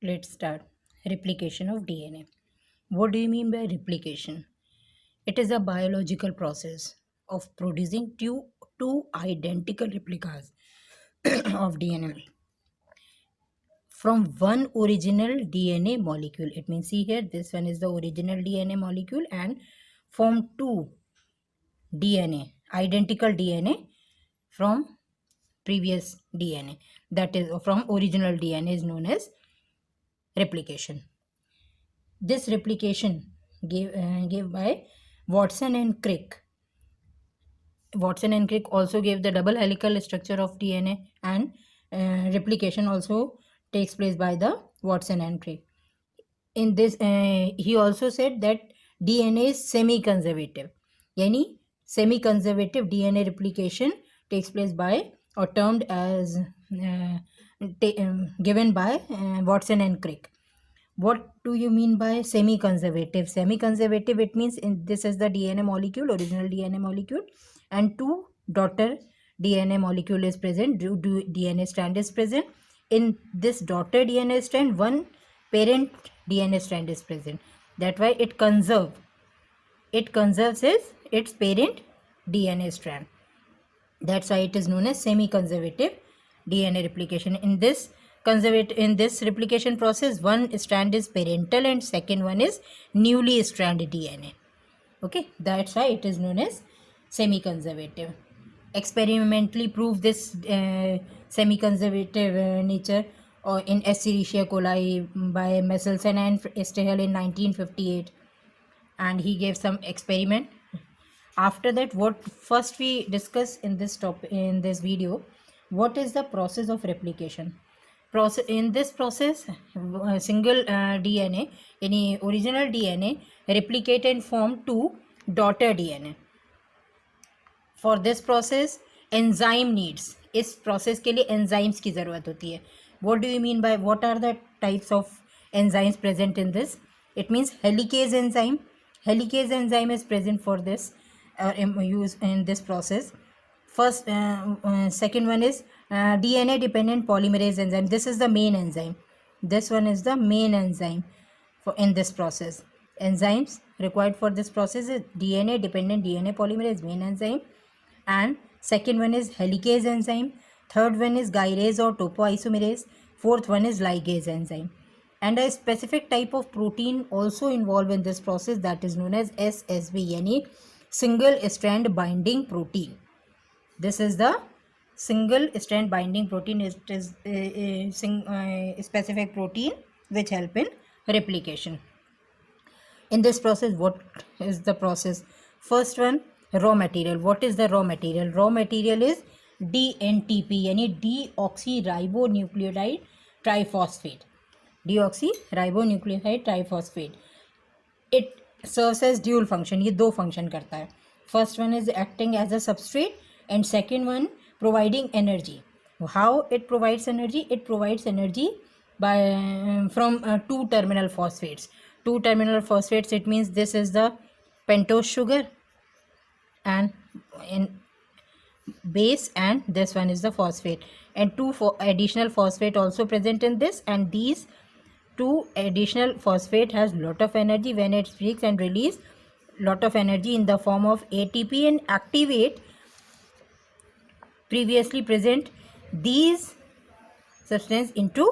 Let's start. Replication of DNA. What do you mean by replication? It is a biological process of producing two identical replicas of DNA from one original DNA molecule. It means, see here, this one is the original DNA molecule and form two DNA, identical DNA from previous DNA, that is from original DNA, is known as replication. This replication gave by Watson and Crick. Watson and Crick also gave the double helical structure of DNA, and replication also takes place by the Watson and Crick. In this, he also said that DNA is semi-conservative. Yani semi-conservative DNA replication takes place by or termed as given by Watson and Crick. What do you mean by semi-conservative? Semi-conservative, it means this is the DNA molecule, original DNA molecule, and two daughter DNA molecule is present, DNA strand is present. In this daughter DNA strand, one parent DNA strand is present. That's why it conserves its parent DNA strand. That's why it is known as semi-conservative DNA replication. In this replication process, one strand is parental and second one is newly stranded DNA. Okay, that's why it is known as semi-conservative. Experimentally prove this semi-conservative nature or in Escherichia coli by Messelson and Estehel in 1958, and he gave some experiment. After that, what first we discuss in this topic, in this video, what is the process of replication. In this process, single DNA, any original DNA replicate and form two daughter DNA. For this process, enzyme needs, इस process के लिए enzymes की ज़रूरत होती है. What do you mean by, what are the types of enzymes present in this? It means helicase enzyme. Helicase enzyme is present for this used in this process. First, second one is DNA dependent polymerase enzyme. This is the main enzyme. This one is the main enzyme for in this process. Enzymes required for this process is DNA dependent DNA polymerase, main enzyme, and second one is helicase enzyme, third one is gyrase or topoisomerase, fourth one is ligase enzyme, and a specific type of protein also involved in this process, that is known as SSB, yani single strand binding protein. This is the single strand binding protein. It is a specific protein which help in replication. In this process, what is the process? First one, raw material. What is the raw material? Raw material is DNTP, यानी deoxyribonucleotide triphosphate. Deoxyribonucleotide triphosphate. It serves as dual function. ये दो function करता है. First one is acting as a substrate and second one providing energy. How it provides energy? It provides energy by from two terminal phosphates. Two terminal phosphates, it means this is the pentose sugar and in base, and this one is the phosphate, and two additional phosphate also present in this, and these two additional phosphate has lot of energy when it speaks and release lot of energy in the form of ATP and activate previously present these substance into,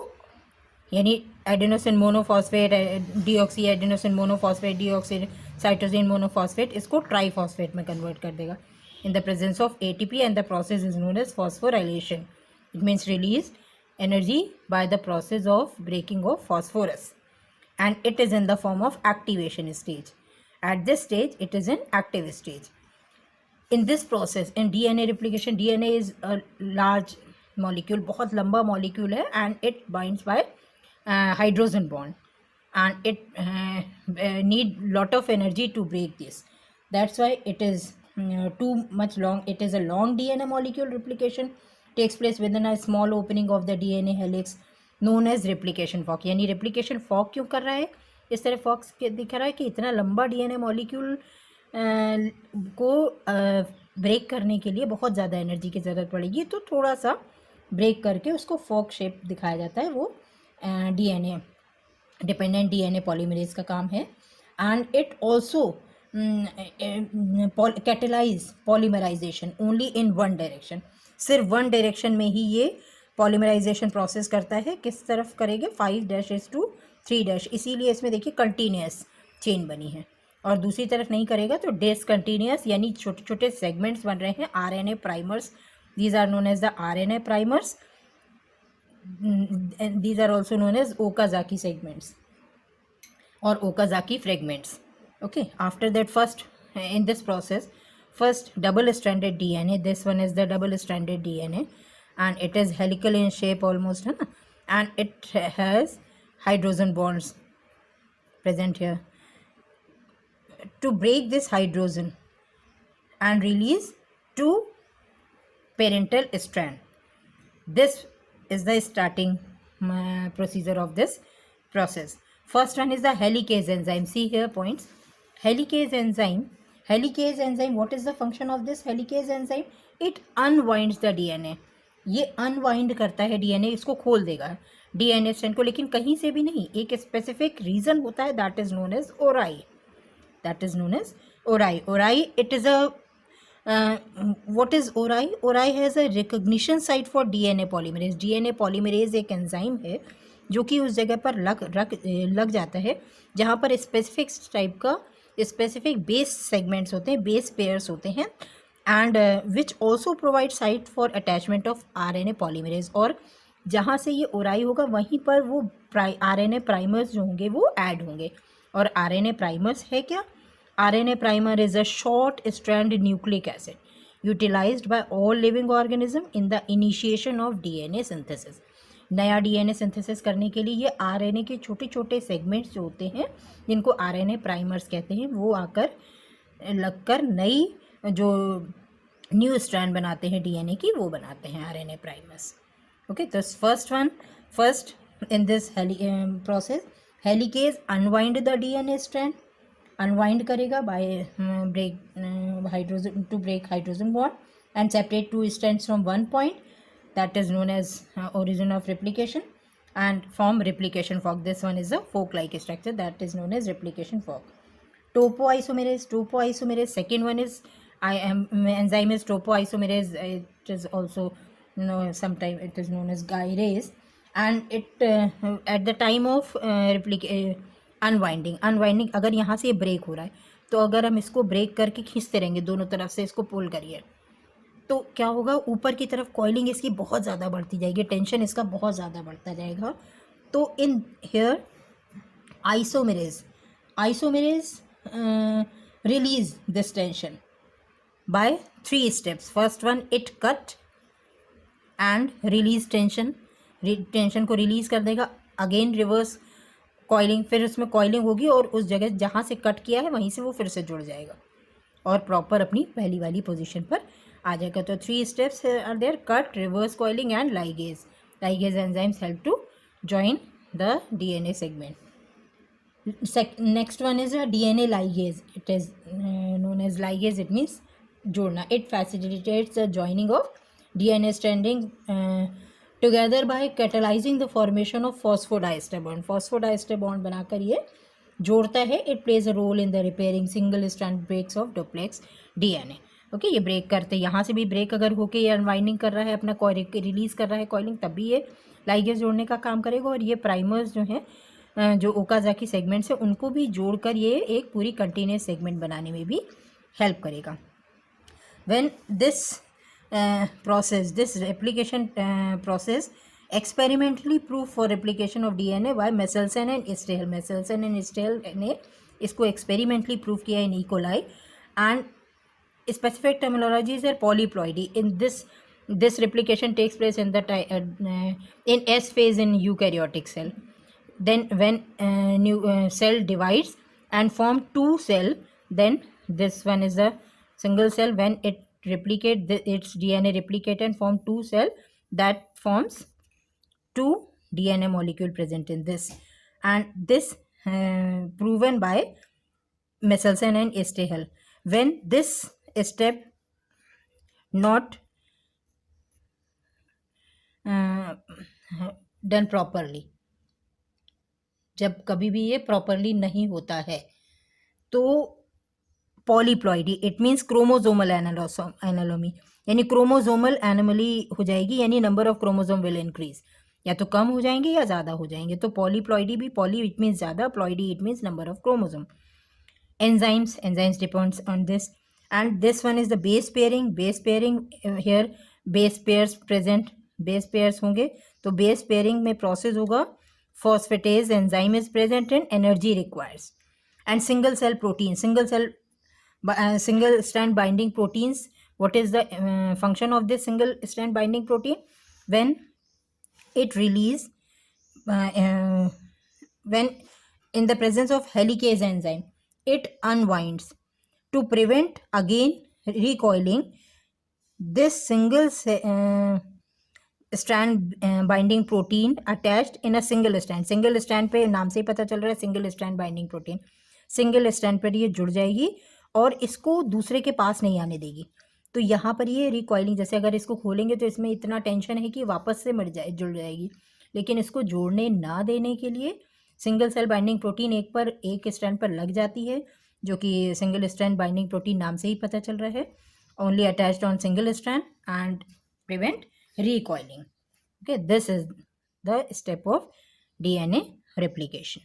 यानी adenosine monophosphate, deoxy adenosine monophosphate, deoxy cytosine monophosphate, इसको triphosphate में convert कर देगा in the presence of ATP, and the process is known as phosphorylation. It means release energy by the process of breaking of phosphorus, and it is in the form of activation stage. At this stage, it is in active stage. In this process, in DNA replication, DNA is a large molecule, बहुत लंबा molecule है, and it binds by hydrogen bond, and it need lot of energy to break this. That's why it is too much long. It is a long DNA molecule. Replication takes place within a small opening of the DNA helix known as replication fork. यानी replication fork क्यों कर रहा है? इस तरह fork दिख रहा है कि इतना लंबा DNA molecule को ब्रेक करने के लिए बहुत ज़्यादा एनर्जी की ज़रूरत पड़ेगी, तो थोड़ा सा ब्रेक करके उसको fork shape दिखाया जाता है, वो DNA डिपेंडेंट डीएनए पॉलीमरेज का काम है, and it also catalyse polymerisation only in one direction, सिर्फ वन डायरेक्शन में ही ये पॉलीमराइजेशन प्रोसेस करता है। किस तरफ करेंगे, 5' to 3', इसीलिए इसमें देखिए कंटिन्यूस चेन बनी है, और दूसरी तरफ नहीं करेगा तो डिसकंटिन्यूस, यानी छोटे छोटे सेगमेंट्स बन रहे हैं RNA primers. These are known as the RNA primers, and these are also known as Okazaki segments or Okazaki fragments. Okay, after that, first in this process, first double stranded DNA, this one is the double stranded DNA, and it is helical in shape almost, and it has hydrogen bonds present here. To break this hydrogen and release two parental strand, this is the starting procedure of this process. First one is the helicase enzyme. See here points. Helicase enzyme. Helicase enzyme, what is the function of this helicase enzyme? It unwinds the DNA. ये unwind करता है DNA, इसको खोल देगा DNA strand को, लेकिन कहीं से भी नहीं, एक स्पेसिफिक रीजन होता है, that is known as ori, that is known as ORI. ORI, it is a what is ORI? ORI has a recognition site for DNA polymerase. DNA polymerase एक एंजाइम है जो कि उस जगह पर लग जाता है जहाँ पर स्पेसिफिक टाइप का स्पेसिफिक बेस सेगमेंट्स होते हैं, बेस पेयर्स होते हैं, and which also provide site for attachment of RNA polymerase. और जहाँ से ये ओराई होगा वहीं पर वो RNA प्राइमर्स जो होंगे वो ऐड होंगे। और RNA प्राइमर्स है क्या? RNA primer is a short strand nucleic acid utilized by all living organism in the initiation of DNA synthesis. नया DNA सिंथेसिस करने के लिए ये RNA के छोटे छोटे सेगमेंट्स जो होते हैं जिनको RNA प्राइमर्स कहते हैं वो आकर लगकर नई जो न्यू स्ट्रैंड बनाते हैं DNA की, वो बनाते हैं RNA प्राइमर्स। ओके, तो first in this process helicase unwind the DNA strand, unwind करेगा by break hydrogen to break hydrogen bond and separate two strands from one point, that is known as origin of replication, and form replication fork. This one is a fork like structure, that is known as replication fork. Topoisomerase, second one is enzyme is topoisomerase. It is also sometimes it is known as gyrase, and it at the time of unwinding अगर यहाँ से break हो रहा है तो अगर हम इसको ब्रेक करके खींचते रहेंगे दोनों तरफ से, इसको पुल करिए, तो क्या होगा, ऊपर की तरफ कॉइलिंग इसकी बहुत ज़्यादा बढ़ती जाएगी, टेंशन इसका बहुत ज़्यादा बढ़ता जाएगा। तो in here isomerase release this tension by 3 steps. First one, it cut and release tension, tension को रिलीज कर देगा। अगेन रिवर्स कॉइलिंग, फिर उसमें कॉइलिंग होगी और उस जगह जहाँ से कट किया है वहीं से वो फिर से जुड़ जाएगा और प्रॉपर अपनी पहली वाली पोजीशन पर आ जाएगा। तो 3 steps are there, cut, reverse coiling and ligase. Ligase enzymes help to join the DNA segment. Next one is a DNA ligase. It is known as ligase, it means जोड़ना. It facilitates the joining of DNA stranding together by catalyzing the formation of phosphodiester bond. Phosphodiester bond बनाकर ये जोड़ता है. It plays a role in the repairing single strand breaks of duplex DNA. Okay, ये break करते, यहाँ से भी break अगर होके ये अनवाइंडिंग कर रहा है, अपना रिलीज कर रहा है कॉइलिंग, तब भी ये लाइगेज जोड़ने का काम करेगा। और ये प्राइमर्स जो हैं जो ओकाजाकी सेगमेंट्स है उनको भी जोड़कर ये एक पूरी कंटिन्यूस सेगमेंट बनाने में भी हेल्प करेगा। When this process, this replication process experimentally proved for replication of DNA by Messelson and Stahel. Messelson and Stahel ने इसको experimentally prove किया in E. coli, and specific terminologies are polyploidy. In this replication takes place in the in S phase in eukaryotic cell. Then when new cell divides and form two cell, then this one is a single cell. When it replicate its DNA replicate and form two cell, that forms two DNA molecule present in this, and this proven by Messelson and Stahel. When this step not done properly, जब कभी भी ये properly नहीं होता है। तो polyploidy it means chromosomal एनालॉमी, यानी chromosomal anomaly हो जाएगी, यानी number of chromosome will increase, या तो कम हो जाएंगे या ज़्यादा हो जाएंगे। तो पॉलीप्लॉइडी भी, पॉली इट मीन्स ज़्यादा, ploidy it means number of chromosome. Enzymes depends on this, and this one is the base pairing here base pairs present, base pairs होंगे तो base pairing में process होगा, phosphatase enzyme is present and energy requires। and single cell protein, single strand binding proteins, what is the function of this single strand binding protein? When it release when in the presence of helicase enzyme, it unwinds to prevent again recoiling this single strand binding protein attached in a single strand पे नाम से ही पता चल रहा है single strand binding protein, single strand पर ये जुड़ जाएगी और इसको दूसरे के पास नहीं आने देगी। तो यहाँ पर ये रिकॉइलिंग, जैसे अगर इसको खोलेंगे तो इसमें इतना टेंशन है कि वापस से जुड़ जाएगी, लेकिन इसको जोड़ने ना देने के लिए सिंगल सेल बाइंडिंग प्रोटीन एक स्ट्रैंड पर लग जाती है, जो कि सिंगल स्ट्रैंड बाइंडिंग प्रोटीन नाम से ही पता चल रहा है, only attached on single strand and prevent recoiling. Okay, this is the step of DNA replication.